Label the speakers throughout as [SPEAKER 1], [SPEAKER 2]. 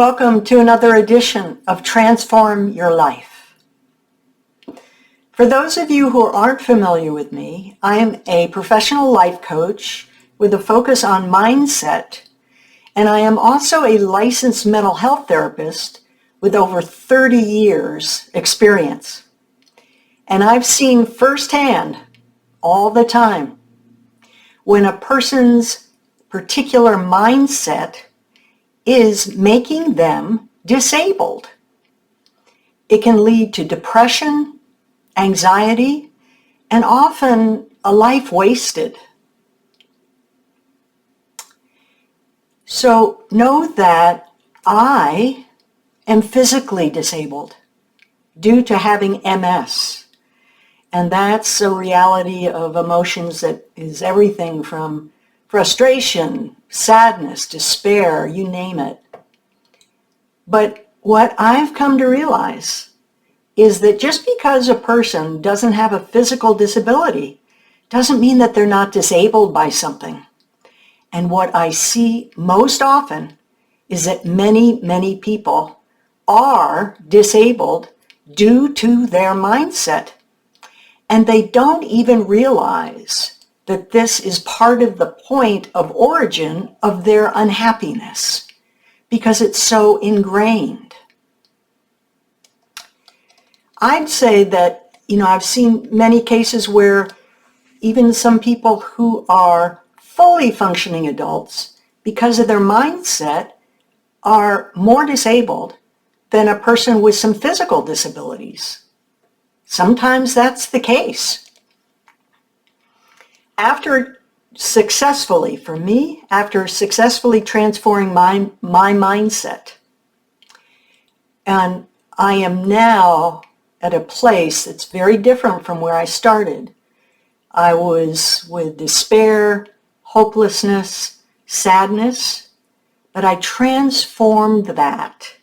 [SPEAKER 1] Welcome to another edition of Transform Your Life. For those of you who aren't familiar with me, I'm a professional life coach with a focus on mindset, and I am also a licensed mental health therapist with over 30 years experience. And I've seen firsthand all the time when a person's particular mindset is making them disabled. It can lead to depression, anxiety, and often a life wasted. So know that I am physically disabled due to having MS. And that's a reality of emotions that is everything from frustration, sadness, despair, you name it. But what I've come to realize is that just because a person doesn't have a physical disability doesn't mean that they're not disabled by something. And what I see most often is that many people are disabled due to their mindset. And they don't even realize that this is part of the point of origin of their unhappiness because it's so ingrained. I'd say that, I've seen many cases where even some people who are fully functioning adults, because of their mindset, are more disabled than a person with some physical disabilities. Sometimes that's the case. After successfully transforming my mindset, and I am now at a place that's very different from where I started. I was with despair, hopelessness, sadness, but I transformed that.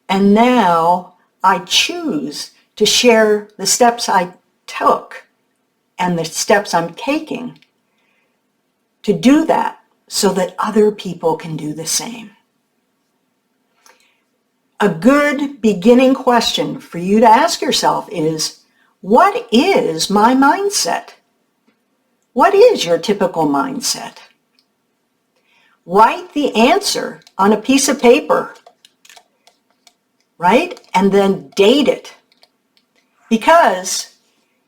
[SPEAKER 1] And now I choose to share the steps I took and the steps I'm taking to do that so that other people can do the same. A good beginning question for you to ask yourself is, what is my mindset? What is your typical mindset? Write the answer on a piece of paper, right? And then date it. Because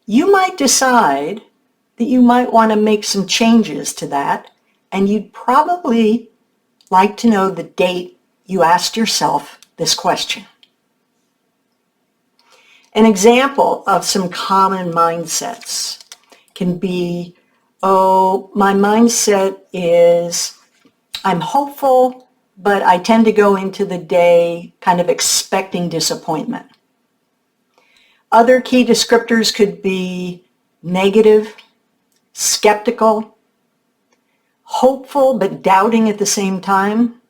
[SPEAKER 1] you might decide that you might want to make some changes to that, and you'd probably like to know the date you asked yourself this question. An example of some common mindsets can be, my mindset is I'm hopeful, but I tend to go into the day kind of expecting disappointment. Other key descriptors could be negative, skeptical, hopeful but doubting at the same time,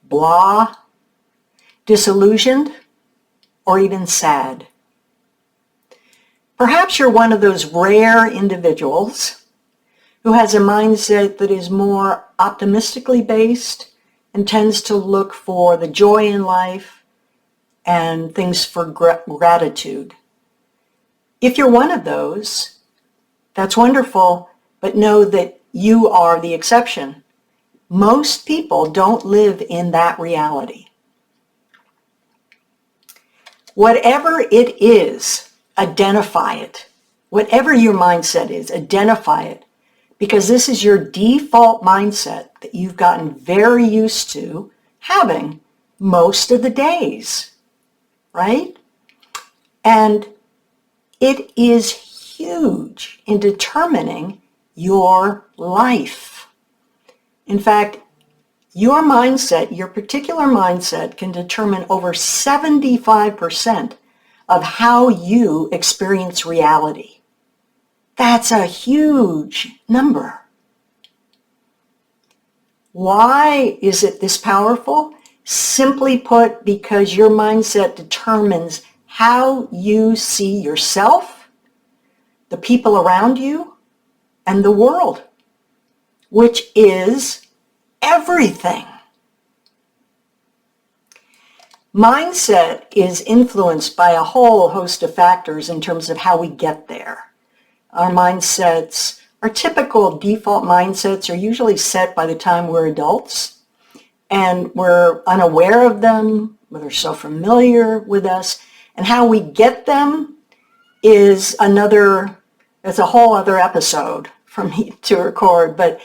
[SPEAKER 1] blah, disillusioned, or even sad. Perhaps you're one of those rare individuals who has a mindset that is more optimistically based and tends to look for the joy in life and things for gratitude. If you're one of those, that's wonderful, but know that you are the exception. Most people don't live in that reality. Whatever it is, identify it. Whatever your mindset is, identify it, because this is your default mindset that you've gotten very used to having most of the days. Right? And it is huge in determining your life. In fact, your mindset, your particular mindset, can determine over 75% of how you experience reality. That's a huge number. Why is it this powerful? Simply put, because your mindset determines how you see yourself, the people around you, and the world, which is everything. Mindset is influenced by a whole host of factors in terms of how we get there. Our mindsets, our typical default mindsets are usually set by the time we're adults, and we're unaware of them, they're so familiar with us, and how we get them is it's a whole other episode for me to record. But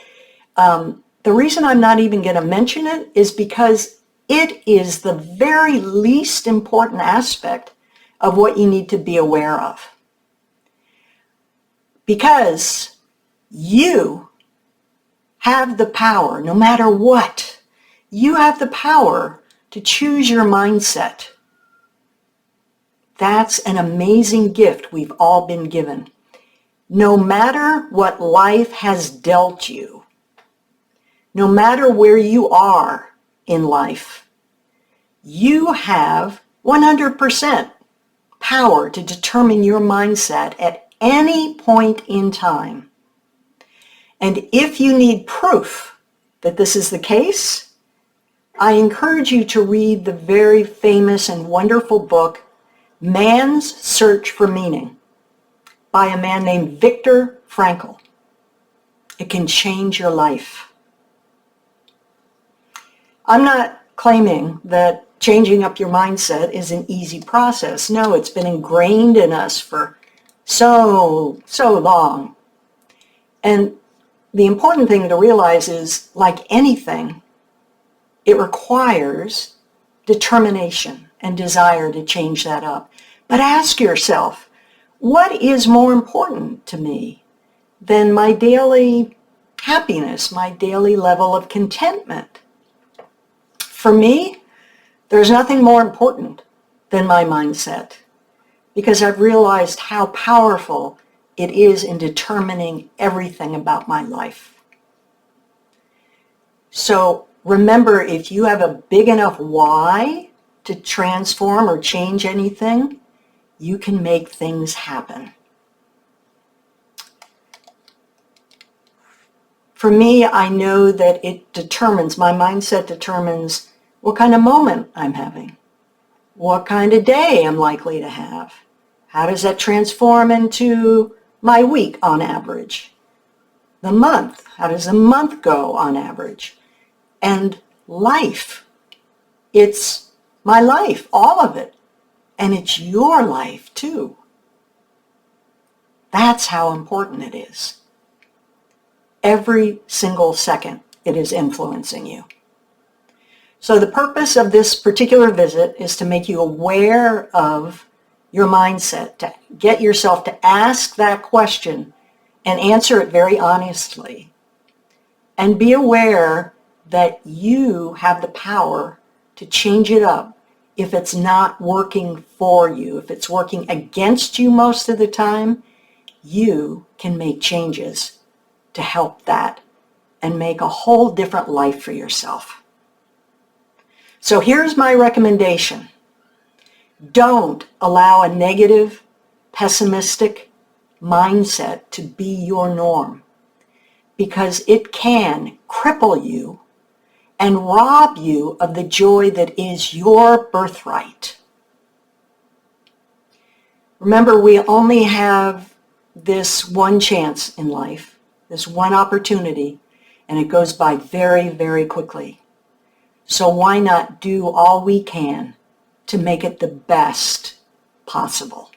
[SPEAKER 1] the reason I'm not even going to mention it is because it is the very least important aspect of what you need to be aware of. Because you have the power, no matter what, you have the power to choose your mindset. That's an amazing gift we've all been given. No matter what life has dealt you, no matter where you are in life, you have 100% power to determine your mindset at any point in time. And if you need proof that this is the case, I encourage you to read the very famous and wonderful book, Man's Search for Meaning, by a man named Viktor Frankl. It can change your life. I'm not claiming that changing up your mindset is an easy process. No, it's been ingrained in us for so long. And the important thing to realize is, like anything, it requires determination and desire to change that up. But ask yourself, what is more important to me than my daily happiness, my daily level of contentment? For me, there's nothing more important than my mindset, because I've realized how powerful it is in determining everything about my life. So remember, if you have a big enough why to transform or change anything, you can make things happen. For me, I know that my mindset determines what kind of moment I'm having, what kind of day I'm likely to have. How does that transform into my week on average? The month, how does the month go on average? And life, it's my life, all of it. And it's your life too. That's how important it is. Every single second it is influencing you. So the purpose of this particular visit is to make you aware of your mindset, to get yourself to ask that question and answer it very honestly. And be aware that you have the power to change it up if it's not working for you. If it's working against you most of the time, you can make changes to help that and make a whole different life for yourself. So here's my recommendation. Don't allow a negative, pessimistic mindset to be your norm, because it can cripple you and rob you of the joy that is your birthright. Remember, we only have this one chance in life, this one opportunity, and it goes by very, very quickly. So why not do all we can to make it the best possible?